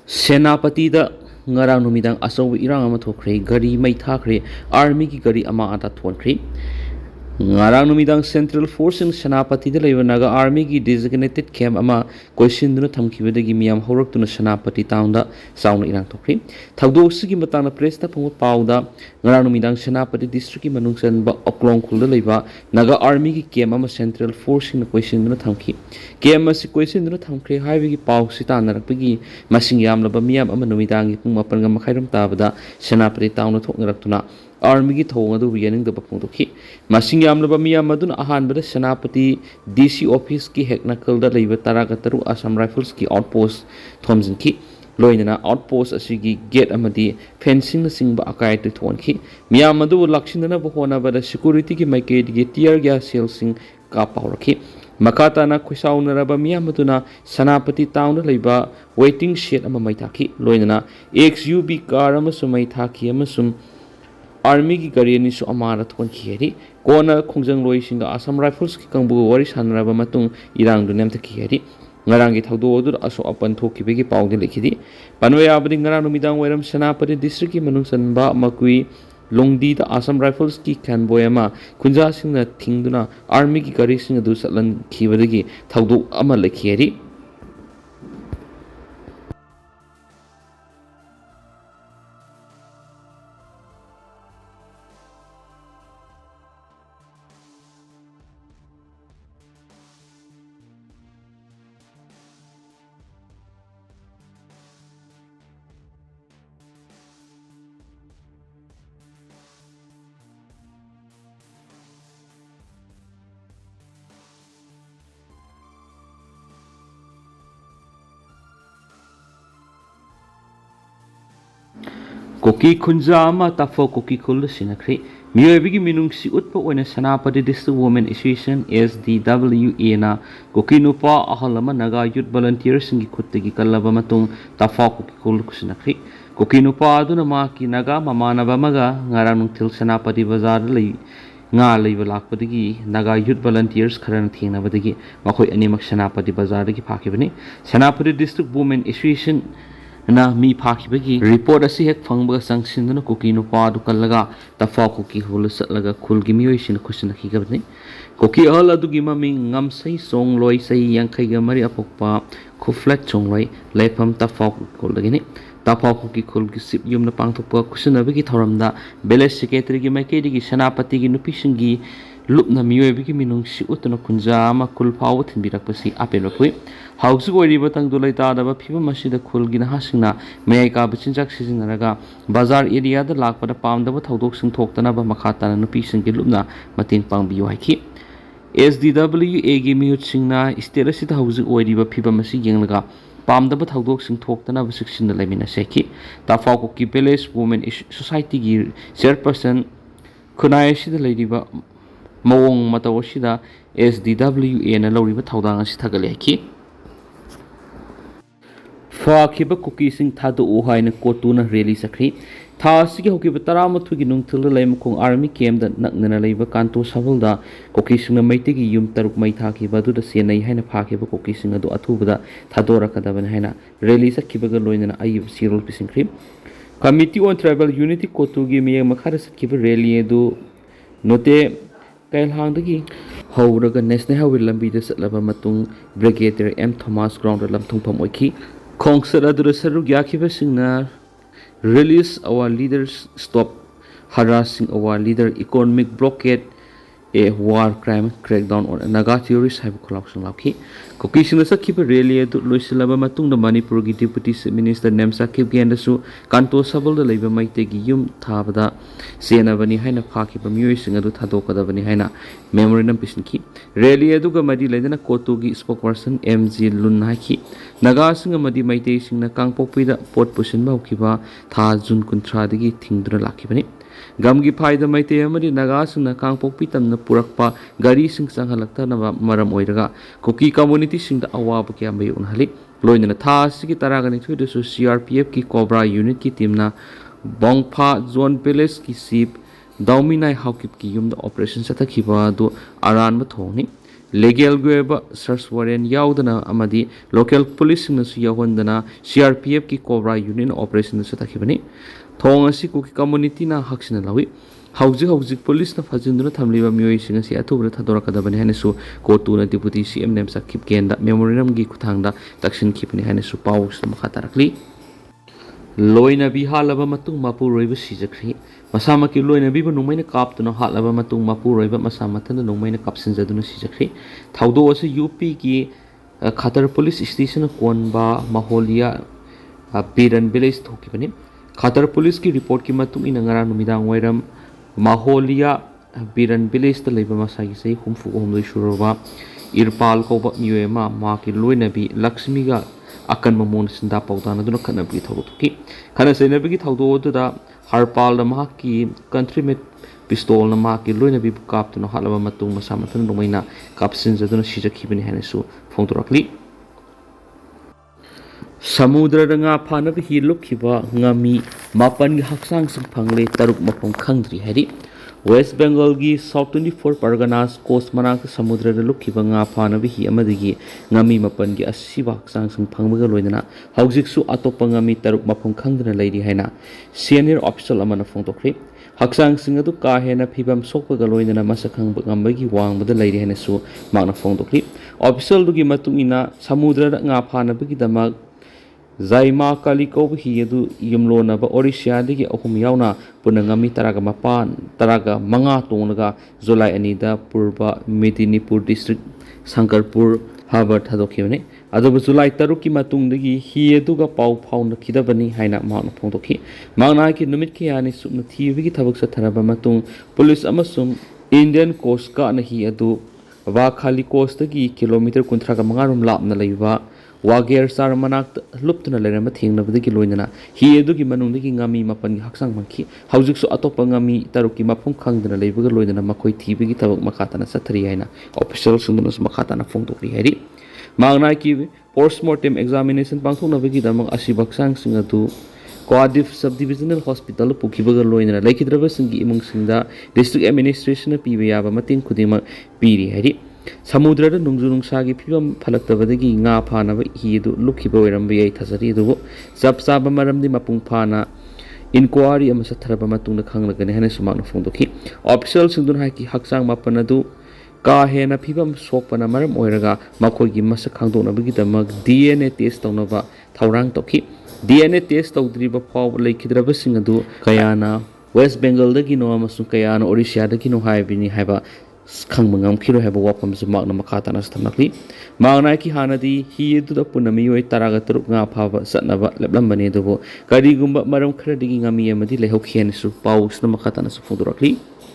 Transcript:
ꯁꯦꯅꯥꯄꯇꯤꯗ ꯉꯔꯥꯡ ꯅꯨꯃꯤꯗꯥꯡ ꯑꯆꯧꯕ ꯏꯔꯥꯡ ꯑꯃ ꯊꯣꯛꯈ꯭ꯔꯦ ꯒꯥꯔꯤ ꯃꯩ ꯊꯥꯈ꯭ꯔꯦ ꯑꯥꯔꯃꯤꯒꯤ ꯒꯥꯔꯤ ꯑꯃ ꯑꯇꯥ ꯊꯣꯟꯈ꯭ꯔꯦ ꯉꯔꯥꯡ ꯅꯨꯃꯤꯗꯥꯡ ꯁꯦꯟꯇ꯭ꯔꯦꯜ ꯐꯣꯔꯁꯁꯤꯡ ꯁꯦꯅꯥꯄꯇꯤꯗ ꯂꯩꯕ ꯅꯥꯒꯥ ꯑꯥꯔꯃꯤꯒꯤ ꯗꯤꯖꯤꯒꯅꯦꯇꯦꯗ ꯀꯦꯝꯞ ꯑꯃ ꯀꯣꯏꯁꯤꯟꯗꯨꯅ ꯊꯝꯈꯤꯕꯗꯒꯤ ꯃꯤꯌꯥꯝ ꯍꯧꯔꯛꯇꯨꯅ ꯁꯦꯅꯥꯄꯇꯤ ꯇꯥꯎꯟꯗ ꯆꯥꯎꯅ ꯏꯔꯥꯡ ꯊꯣꯛꯈ꯭ꯔꯦ ꯊꯧꯗꯣꯛ ꯑꯁꯤꯒꯤ ꯃꯇꯥꯡꯗ ꯄ꯭ꯔꯦꯁꯇ ꯐꯪꯕ ꯄꯥꯎꯗ ꯉꯔꯥꯡ ꯅꯨꯃꯤꯗꯥꯡ ꯁꯦꯅꯥꯄꯇꯤ ꯗꯤꯁꯇ꯭ꯔꯤꯛꯀꯤ ꯃꯅꯨꯡ ꯆꯟꯕ ꯑꯣꯛꯂꯣꯡ ꯈꯨꯜꯗ ꯂꯩꯕ ꯅꯥꯒꯥ ꯑꯥꯔꯃꯤꯒꯤ ꯀꯦꯝꯞ ꯑꯃ ꯁꯦꯟꯇ꯭ꯔꯦꯜ ꯐꯣꯔꯁꯁꯤꯡꯅ ꯀꯣꯏꯁꯤꯟꯗꯨꯅ ꯊꯝꯈꯤ ꯀꯦꯝꯞ ꯑꯁꯤ ꯀꯣꯏꯁꯤꯟꯗꯨꯅ ꯊꯝꯈ꯭ꯔꯦ ꯍꯥꯏꯕꯒꯤ ꯄꯥꯎꯁꯤ ꯇꯥꯟꯅꯔꯛꯄꯒꯤ ꯃꯁꯤꯡ ꯌꯥꯝꯂꯕ ꯃꯤꯌꯥꯝ ꯑꯃ ꯅꯨꯃꯤꯗꯥꯡꯒꯤ ꯄꯨꯡ 4:30 ꯇꯥꯕꯗ ꯁꯦꯅꯥꯄꯇꯤ ꯇꯥꯎꯟꯗ ꯊꯣꯛꯅꯔꯛꯇꯨꯅ ꯑꯥꯔꯃꯤꯒꯤ ꯊꯧꯑꯣꯡ ꯑꯗꯨꯕꯨ ꯌꯦꯡꯅꯤꯡꯗꯕ ꯐꯣꯡꯗꯣꯛꯈꯤ ꯃꯁꯤꯡ ꯌꯥꯝꯂꯕ ꯃꯤꯌꯥꯝ ꯑꯗꯨꯅ ꯑꯍꯥꯟꯕꯗ ꯁꯦꯅꯥꯄꯇꯤ ꯗꯤꯁꯤ ꯑꯣꯐꯤꯁꯀꯤ ꯍꯦꯛ ꯅꯥꯀꯜꯗ ꯂꯩꯕ 13 ꯑꯁꯥꯝ ꯔꯥꯏꯐꯜꯁꯀꯤ ꯑꯥꯎꯠꯄꯣꯁꯠ ꯊꯣꯝꯖꯤꯟꯈꯤ ꯂꯣꯏꯅꯅ ꯑꯥꯎꯠꯄꯣꯁꯠ ꯑꯁꯤꯒꯤ ꯒꯦꯠ ꯑꯃꯗꯤ ꯐꯦꯟꯁꯤꯡꯅꯆꯤꯡꯕ ꯑꯀꯥꯏ ꯑꯇꯣꯏ ꯊꯣꯛꯍꯟꯈꯤ ꯃꯤꯌꯥꯝ ꯑꯗꯨꯕꯨ ꯂꯥꯛꯁꯤꯟꯅꯅꯕ ꯍꯣꯠꯅꯕꯗ ꯁꯦꯀ꯭ꯌꯨꯔꯤꯇꯤꯒꯤ ꯃꯥꯏꯀꯩꯗꯒꯤ ꯇꯤꯌꯔ ꯒ꯭ꯌꯥꯁ ꯁꯦꯜꯁꯤꯡ ꯀꯥꯞꯄ ꯍꯧꯔꯛꯈꯤ ꯃꯈꯥ ꯇꯥꯅ ꯈꯣꯏꯁꯥꯎꯅꯔꯕ ꯃꯤꯌꯥꯝ ꯑꯗꯨꯅ ꯁꯦꯅꯥꯄꯇꯤ ꯇꯥꯎꯟꯗ ꯂꯩꯕ ꯋꯦꯇꯤꯡ ꯁꯦꯠ ꯑꯃ ꯃꯩ ꯊꯥꯈꯤ ꯂꯣꯏꯅꯅ XUV ꯀꯥꯔ ꯑꯃꯁꯨ ꯃꯩ ꯊꯥꯈꯤ ꯑꯃꯁꯨꯡ ꯑꯥꯔꯃꯤꯒꯤ ꯒꯥꯔꯤ ꯑꯅꯤꯁꯨ ꯑꯃꯥꯗ ꯊꯣꯟꯈꯤ ꯍꯥꯏꯔꯤ ꯀꯣꯟꯅ ꯈꯣꯡꯖꯪꯂꯣꯏꯁꯤꯡꯒ ꯑꯁꯥꯝ ꯔꯥꯏꯐꯜꯁꯀꯤ ꯀꯥꯡꯕꯨꯒ ꯋꯥꯔꯤ ꯁꯥꯟꯅꯔꯕ ꯃꯇꯨꯡ ꯏꯔꯥꯡꯗꯨ ꯅꯦꯝꯊꯈꯤ ꯍꯥꯏꯔꯤ ꯉꯔꯥꯡꯒꯤ ꯊꯧꯗꯣꯛ ꯑꯗꯨꯗ ꯑꯁꯣꯛ ꯑꯄꯟ ꯊꯣꯛꯈꯤꯕꯒꯤ ꯄꯥꯎꯗꯤ ꯂꯩꯈꯤꯗꯦ ꯄꯟꯕ ꯌꯥꯕꯗꯤ ꯉꯔꯥꯡ ꯅꯨꯃꯤꯗꯥꯡ ꯋꯥꯏꯔꯝ ꯁꯦꯅꯥꯄꯇꯤ ꯗꯤꯁꯇ꯭ꯔꯤꯛꯀꯤ ꯃꯅꯨꯡ ꯆꯟꯕ ꯃꯀꯨꯏ ꯂꯣꯡꯗꯤꯗ ꯑꯁꯥꯝ ꯔꯥꯏꯐꯜꯁꯀꯤ ꯀꯟꯚꯣꯏ ꯑꯃ ꯈꯨꯟꯖꯥꯁꯤꯡꯅ ꯊꯤꯡꯗꯨꯅ ꯑꯥꯔꯃꯤꯒꯤ ꯒꯥꯔꯤꯁꯤꯡ ꯑꯗꯨ ꯆꯠꯍꯟꯈꯤꯕꯗꯒꯤ ꯊꯧꯗꯣꯛ ꯑꯃ ꯂꯩꯈꯤ ꯍꯥꯏꯔꯤ ꯀꯨꯀꯤ ꯈꯨꯟꯖꯥ ꯑꯃ ꯇꯥꯐꯧ ꯀꯨꯀꯤ ꯈꯨꯜꯗ ꯁꯤꯟꯅꯈ꯭ꯔꯦ ꯃꯤꯑꯣꯏꯕꯒꯤ ꯃꯤꯅꯨꯡꯁꯤ ꯎꯠꯄ ꯑꯣꯏꯅ Senapati district women association SDWA cookie ꯅꯨꯄꯥ ꯑꯍꯜ ꯑꯃ ꯅꯥꯒꯥ ꯌꯨꯠ ꯚꯣꯂꯟꯇꯤꯌꯔꯁꯤꯡꯒꯤ ꯈꯨꯠꯇꯒꯤ ꯀꯜꯂꯕ ꯃꯇꯨꯡ ꯇꯥꯐꯧ ꯀꯨꯀꯤ ꯈꯨꯜꯗ ꯁꯤꯟꯅꯈ꯭ꯔꯦ ꯀꯨꯀꯤ ꯅꯨꯄꯥ ꯑꯗꯨꯅ ꯃꯍꯥꯛꯀꯤ ꯅꯥꯒꯥ ꯃꯃꯥꯟꯅꯕ ꯑꯃꯒ ꯉꯔꯥꯡ ꯅꯨꯡꯊꯤꯜ ꯁꯦꯅꯥꯄꯇꯤ ꯕꯖꯥꯔꯗ ꯉꯥ ꯂꯩꯕ ꯂꯥꯛꯄꯗꯒꯤ ꯅꯥꯒꯥ ꯌꯨꯠ ꯚꯣꯂꯟꯇꯤꯌꯔꯁ ꯈꯔꯅ ꯊꯦꯡꯅꯕꯗꯒꯤ ꯃꯈꯣꯏ ꯑꯅꯤꯃꯛ ꯁꯦꯅꯥꯄꯇꯤ ꯕꯖꯥꯔꯗꯒꯤ ꯐꯥꯈꯤꯕꯅꯤ ꯁꯦꯅꯥꯄꯇꯤ ꯗꯤꯁꯇ꯭ꯔꯤꯛ ꯋꯨꯃꯦꯟ ꯑꯦꯁꯣꯁꯤꯌꯦꯁꯟ ꯅ ꯃꯤ ꯐꯥꯈꯤꯕꯒꯤ ꯔꯤꯄꯣꯔꯠ ꯑꯁꯤ ꯍꯦꯛ ꯐꯪꯕꯒ ꯆꯪꯁꯤꯟꯗꯨꯅ ꯀꯨꯀꯤ ꯅꯨꯄꯥ ꯑꯗꯨ ꯀꯜꯂꯒ ꯇꯥꯐꯧ ꯀꯨꯀꯤ ꯈꯨꯜꯗ ꯆꯠꯂꯒ ꯈꯨꯜꯒꯤ ꯃꯤꯑꯣꯏꯁꯤꯡꯅ ꯈꯨꯠꯁꯤꯟꯅꯈꯤꯕꯅꯤ ꯀꯨꯀꯤ ꯑꯍꯜ ꯑꯗꯨꯒꯤ ꯃꯃꯤꯡ ꯉꯝꯁꯩ ꯆꯣꯡꯂꯣꯏ ꯆꯍꯤ 53 ꯑꯄꯣꯛꯄ ꯈꯨꯐ꯭ꯂꯦꯠ ꯆꯣꯡꯂꯣꯏ ꯂꯩꯐꯝ ꯇꯥꯐꯧ ꯀꯨꯀꯤ ꯈꯨꯜꯗꯒꯤꯅꯤ ꯇꯥꯐꯧ ꯀꯨꯀꯤ ꯈꯨꯜꯒꯤ ꯆꯤꯞ ꯌꯨꯝꯗ ꯄꯥꯡꯊꯣꯛꯄ ꯈꯨꯠꯁꯤꯟꯅꯕꯒꯤ ꯊꯧꯔꯝꯗ ꯚꯤꯂꯦꯖ ꯁꯦꯀ꯭ꯔꯦꯇꯔꯤꯒꯤ ꯃꯥꯏꯀꯩꯗꯒꯤ ꯁꯦꯅꯥꯄꯇꯤꯒꯤ ꯅꯨꯄꯤꯁꯤꯡꯒꯤ ꯂꯨꯞꯅ ꯃꯤꯑꯣꯏꯕꯒꯤ ꯃꯤꯅꯨꯡꯁꯤ ꯎꯠꯇꯨꯅ ꯈꯨꯟꯖꯥ ꯑꯃ ꯈꯨꯜ ꯐꯥꯎꯕ ꯊꯤꯟꯕꯤꯔꯛꯄꯁꯤ ꯑꯄꯦꯟꯕ ꯄꯣꯛꯏ ꯍꯧꯖꯤꯛ ꯑꯣꯏꯔꯤꯕ ꯇꯪꯗꯨ ꯂꯩꯇꯥꯗꯕ ꯐꯤꯕꯝ ꯑꯁꯤꯗ ꯈꯨꯜꯒꯤ ꯅꯍꯥꯁꯤꯡꯅ ꯃꯌꯥꯏ ꯀꯥꯕ ꯆꯤꯟꯖꯥꯛ ꯁꯤꯖꯤꯟꯅꯔꯒ ꯕꯖꯥꯔ ꯑꯦꯔꯤꯌꯥꯗ ꯂꯥꯛꯄꯗ ꯄꯥꯝꯗꯕ ꯊꯧꯗꯣꯛꯁꯤꯡ ꯊꯣꯛꯇꯅꯕ ꯃꯈꯥ ꯇꯥꯅ ꯅꯨꯄꯤꯁꯤꯡꯒꯤ ꯂꯨꯞꯅ ꯃꯇꯦꯡ ꯄꯥꯡꯕꯤꯌꯨ ꯍꯥꯏꯈꯤ SDWA ꯃꯤꯍꯨꯠꯁꯤꯡꯅ ꯏꯁꯇꯦꯠ ꯑꯁꯤꯗ ꯍꯧꯖꯤꯛ ꯑꯣꯏꯔꯤꯕ ꯐꯤꯕꯝ ꯑꯁꯤ ꯌꯦꯡꯂꯒ ꯄꯥꯝꯗꯕ ꯊꯧꯗꯣꯛꯁꯤꯡ ꯊꯣꯛꯇꯅꯕ ꯆꯦꯛꯁꯤꯟꯅ ꯂꯩꯃꯤꯟꯅꯁꯤ ꯍꯥꯏꯈꯤ ꯇꯥꯐꯧ ꯀꯨꯀꯤ ꯚꯤꯂꯦꯖ ꯋꯨꯃꯦꯟ ꯁꯣꯁꯥꯏꯇꯤꯒꯤ ꯆꯤꯌꯔꯄꯔꯁꯟ ꯈꯨꯟꯅꯥꯏ ꯑꯁꯤꯗ ꯂꯩꯔꯤꯕ ꯃꯑꯣꯡ ꯃꯇꯧ ꯑꯁꯤꯗ SDWA ꯂꯧꯔꯤꯕ ꯊꯧꯗꯥꯡ ꯑꯁꯤ ꯊꯥꯒꯠꯂꯤ ꯍꯥꯏꯈꯤ ꯐꯥꯈꯤꯕ ꯀꯨꯀꯤꯁꯤꯡ ꯊꯥꯗꯣꯛꯎ ꯍꯥꯏꯅ ꯀꯣꯇꯨꯅ ꯔꯦꯂꯤ ꯆꯠꯈ꯭ꯔꯤ ꯊꯥ ꯑꯁꯤꯒꯤ ꯍꯧꯈꯤꯕ 13ꯒꯤ ꯅꯨꯡꯊꯤꯜꯗ ꯂꯩꯃꯈꯣꯡ ꯑꯥꯔꯃꯤ ꯀꯦꯝꯞꯗ ꯅꯛꯅꯅ ꯂꯩꯕ ꯀꯥꯟꯇꯣ ꯁꯥꯕꯜꯗ ꯀꯨꯀꯤꯁꯤꯡꯅ ꯃꯩꯇꯩꯒꯤ ꯌꯨꯝ 6 ꯃꯩ ꯊꯥꯈꯤꯕ ꯑꯗꯨꯗ ꯆꯦꯟꯅꯩ ꯍꯥꯏꯅ ꯐꯥꯈꯤꯕ ꯀꯨꯀꯤꯁꯤꯡ ꯑꯗꯨ ꯑꯊꯨꯕꯗ ꯊꯥꯗꯣꯔꯛꯀꯗꯕꯅꯤ ꯍꯥꯏꯅ ꯔꯦꯂꯤ ꯆꯠꯈꯤꯕꯒ ꯂꯣꯏꯅꯅ ꯑꯏꯕ ꯆꯦꯔꯣꯜ ꯄꯤꯁꯤꯟꯈ꯭ꯔꯤ ꯀꯃꯤꯇꯤ ꯑꯣꯟ ꯇ꯭ꯔꯥꯏꯕꯦꯜ ꯌꯨꯅꯤꯇꯤ ꯀꯣꯇꯨꯒꯤ ꯃꯤꯠꯌꯦꯡ ꯃꯈꯥꯗ ꯆꯠꯈꯤꯕ ꯔꯦꯂꯤ ꯑꯗꯨ ꯅꯣꯇꯦ ꯀꯩꯜꯍꯥꯡꯗꯒꯤ ꯍꯧꯔꯒ ꯅꯦꯁꯅꯦꯜ ꯍꯥꯏꯋꯦ ꯂꯝꯕꯤꯗ ꯆꯠꯂꯕ ꯃꯇꯨꯡ ꯕ꯭ꯔꯤꯒꯦꯗꯤꯌꯔ M. ꯊꯣꯃꯥꯁ ꯒ꯭ꯔꯥꯎꯟꯗ ꯂꯝꯊꯨꯡꯐꯝ ꯑꯣꯏꯈꯤ ꯈꯣꯡꯆꯠ ꯑꯗꯨꯗ ꯁꯔꯨꯛ ꯌꯥꯈꯤꯕꯁꯤꯡꯅ release our leaders stop harassing our leader economic blockade war crime crackdown on Naga ꯇꯤꯌꯣꯔꯤꯁ ꯍꯥꯏꯕ ꯈꯨꯠꯂꯥꯎꯁꯤꯡ ꯂꯥꯎꯈꯤ ꯀꯨꯀꯤꯁꯤꯡꯅ ꯆꯠꯈꯤꯕ ꯔꯦꯂꯤ ꯑꯗꯨ ꯂꯣꯏꯁꯤꯜꯂꯕ ꯃꯇꯨꯡꯗ ꯃꯅꯤꯄꯨꯔꯒꯤ ꯗꯤꯄꯨꯇꯤ ꯆꯤꯞ ꯃꯤꯅꯤꯁꯇꯔ ꯅꯦꯝꯆꯥ ꯀꯤꯞꯒꯦꯟꯗꯁꯨ ꯀꯥꯟꯇꯣ ꯁꯥꯕꯜꯗ ꯂꯩꯕ ꯃꯩꯇꯩꯒꯤ ꯌꯨꯝ ꯊꯥꯕꯗ ꯆꯦꯟꯅꯕꯅꯤ ꯍꯥꯏꯅ ꯐꯥꯈꯤꯕ ꯃꯤꯑꯣꯏꯁꯤꯡ ꯑꯗꯨ ꯊꯥꯗꯣꯛꯀꯗꯕꯅꯤ ꯍꯥꯏꯅ ꯃꯦꯃꯣꯔꯦꯟꯗꯝ ꯄꯤꯁꯤꯟꯈꯤ ꯔꯦꯂꯤ ꯑꯗꯨꯒ ꯃꯔꯤ ꯂꯩꯅꯅ ꯀꯣꯇꯨꯒꯤ ꯁ꯭ꯄꯣꯛꯄꯔꯁꯟ M. G. ꯂꯨꯟ ꯍꯥꯏꯈꯤ ꯅꯥꯒꯥꯁꯤꯡ ꯑꯃꯗꯤ ꯃꯩꯇꯩꯁꯤꯡꯅ ꯀꯥꯡꯄꯣꯛꯄꯤꯗ ꯄꯣꯠ ꯄꯨꯁꯤꯟꯕ ꯍꯧꯈꯤꯕ ꯊꯥ ꯖꯨꯟ 30ꯗꯒꯤ ꯊꯤꯡꯗꯨꯅ ꯂꯥꯛꯈꯤꯕꯅꯤ ꯒꯝꯒꯤ ꯐꯥꯏꯗ ꯃꯩꯇꯩ ꯑꯃꯗꯤ ꯅꯥꯒꯥꯁꯤꯡꯅ ꯀꯥꯡꯄꯣꯛꯄꯤ ꯇꯝꯅ ꯄꯨꯔꯛꯄ ꯒꯥꯔꯤꯁꯤꯡ ꯆꯪꯍꯜꯂꯛꯇꯅꯕ ꯃꯔꯝ ꯑꯣꯏꯔꯒ ꯀꯨꯀꯤ ꯀꯝꯃꯨꯅꯤꯇꯤꯁꯤꯡꯗ ꯑꯋꯥꯕ ꯀꯌꯥ ꯃꯥꯌꯣꯛꯅꯍꯜꯂꯤ ꯂꯣꯏꯅꯅ ꯊꯥ ꯑꯁꯤꯒꯤ 12ꯗꯁꯨ CRPFꯀꯤ ꯀꯣꯕ꯭ꯔꯥ ꯌꯨꯅꯤꯠꯀꯤ ꯇꯤꯝꯅ ꯕꯣꯡꯐꯥ ꯖꯣꯟ ꯚꯤꯂꯦꯖꯀꯤ ꯆꯤꯞ ꯗꯥꯎꯃꯤꯅꯥꯏ ꯍꯥꯎꯀꯤꯞꯀꯤ ꯌꯨꯝꯗ ꯑꯣꯄꯔꯦꯁꯟ ꯆꯠꯊꯈꯤꯕ ꯑꯗꯨ ꯑꯔꯥꯟꯕ ꯊꯧꯑꯣꯡꯅꯤ legal goeba search warrant yaudana amadi local police na su yawandana CRPF ki Cobra Union operation su takhibani thong asi ku ki community na haksina lawi hauji police na fajinduna thamliba miyoi singa si athubra thadora kadabani hanesu kotu na deputy CM nem sakip kenda memorandum gi kuthangda takshin khipani hanesu paus makha tarakli loina bi halaba matung mapu roiba sijakri masama ki loina bi nungmaina kaptuna halaba matung mapu roiba masama thana nungmaina kapsinjaduna sijakri thaudo ase UP ki Khatar police station konba maholia Biran village thokibani Khatar police ki report ki matung ina ngara numidang wairam maholia Biran village ta leiba masagi sei humfu homdoi shuroba irpal ko ba miyoema ma ki loina bi Lakshmi ga akan mamon sinda pautana duna khana bi thoki khana sena bi thaudo to da harpal ma ki country met pistol na ma ki loina bi kap to na halaba matung masama tan nomaina kapsin jaduna sijakhibani hanesu phongtorakli samudra nga phana bi hiluk khiba ngami mapan gi haksang sing phangle taruk mapong khangdri hari West Bengal gi South 24 Parganas coast manak samudra da lukhiba nga phana bi hi amadigi ngami mapan gi asiba haksang sing phangbaga loinana haujik su atopa ngami taruk mapong khangdna leiri haina senior official amana phongtokri haksang sing adu ka hena phibam sokpaga loinana masakhang ngambagi wangbada leiri haina su magna phongtokri official dugi matung ina samudra da nga phana bi damak Zaima Kaliko hi adu yumlona ba Orisha digi ahum yauna punangami taraga mapan taraga manga tongnaga July anida Purba Medinipur district Sankarpur Harbour thadokhione adobu July taruki matungdagi hi aduga pau phauna khidabani haina mauna phongdokhi mangna ki numit ki ani sumna thibigi thabak satharaba matung police amasum Indian Coast Guard na hi adu wa khali coast dagi kilometer kunthra ga mangarum lapna leiba Wager sar manak luptuna lerama thingna bidagi loinana hi edugi manungdagi ngami mapan gi haksang mangki haujik su atopa ngami taruki mapung khangdana leibaga loinana makoi thibigi tabak makatana sathari haina official sunduna makatana phongtokri hari mangna ki postmortem examination pangthokna bigi damang asibaksang singatu Coadif subdivisional hospital pukhibaga loinana laikhidraba singi imung singda district administration piba yaba mating khudima piri hari samudra da nungju nungsagi phibam phalaktabadagi nga phana ba hi du lukhiba oiram bi ai thasari du sab sab maramdi mapung phana enquiry ama satharaba matungna khanglagane hane sumakna phongdokhi official singdun hai ki haksang mapana du ka hena phibam sokpana maram oiraga makoi gi masak khangdona bagi damak DNA test tawnaba thaurang tokhi DNA test tawdriba phaw laikhidraba singadu kayana West Bengal dagi no amasung kayana Orisha dagi no haibini haiba khang mangam khiro haba wapam su magna makata na stamnakli magna ki hanadi hi edu da punami yoi taraga turuk nga phaba satnaba leblam bane dubo kari gumba maram khara digi ngami amadi lehok khian su paus na makata na su fudurakli